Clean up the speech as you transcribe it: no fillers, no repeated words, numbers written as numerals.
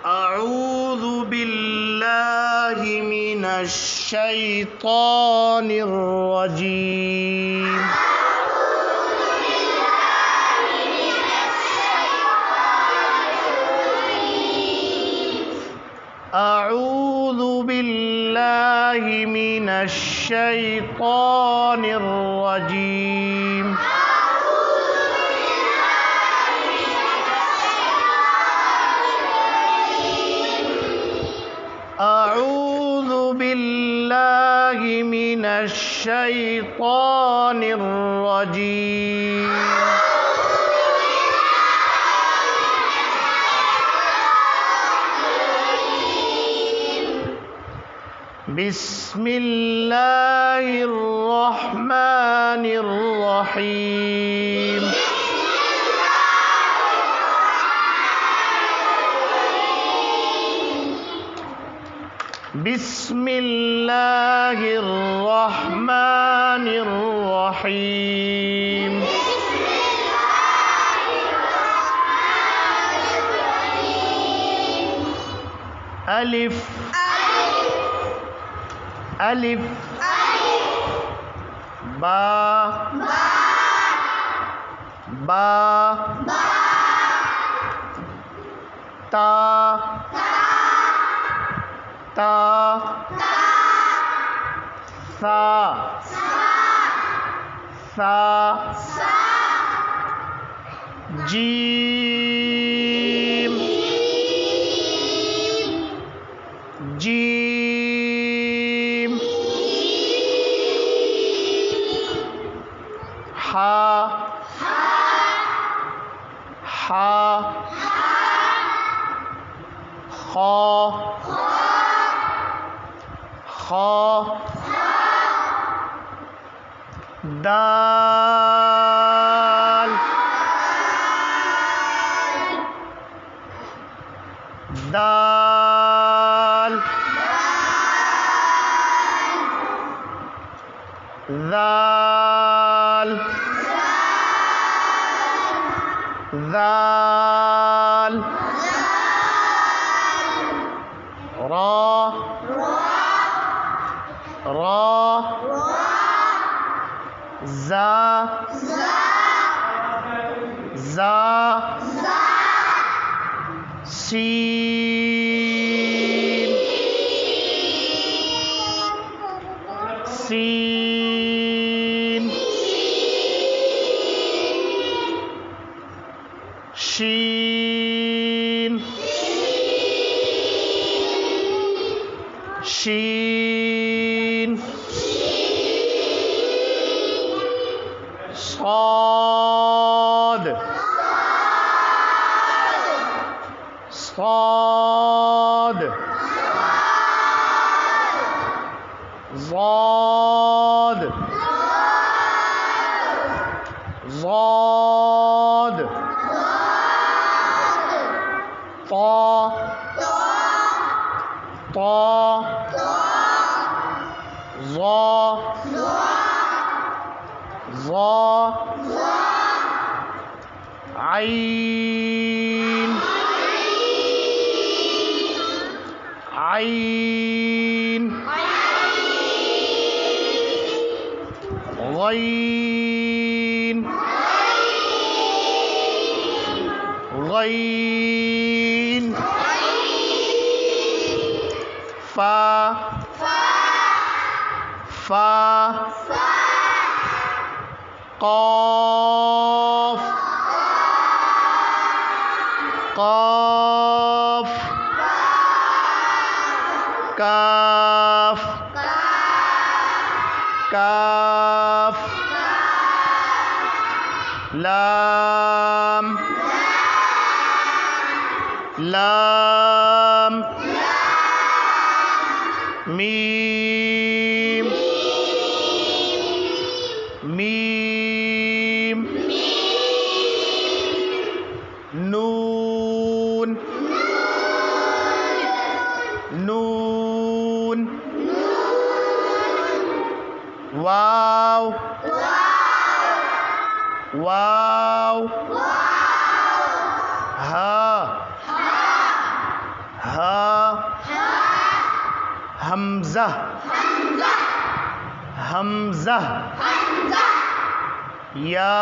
अऊज़ु बिल्लाहि मिनश शैतानिर रजीम। अऊज़ु बिल्लाहि मिनश शैतानिर रजीम। अऊज़ु बिल्लाहि मिनश शैतानिर रजीम। बिस्मिल्लाहिर रहमानिर रहीम। बिस्मिल्लाहिर रहमानिर रहीम। अलिफ अलिफ बा बा ता ता सा सा जीम जीम हा हा खा खा दाल दाल दाल दाल रा रा जा जा सीन सीन शीन शीन साद साद ज़ाद ज़ाद ता ता ज़ा ज़ा आइन आइन गैन गैन फा फा क़ाफ क़ाफ काफ काफ लाम लाम मीम मीम नून नून वाव वाव हा हमजा हमजा या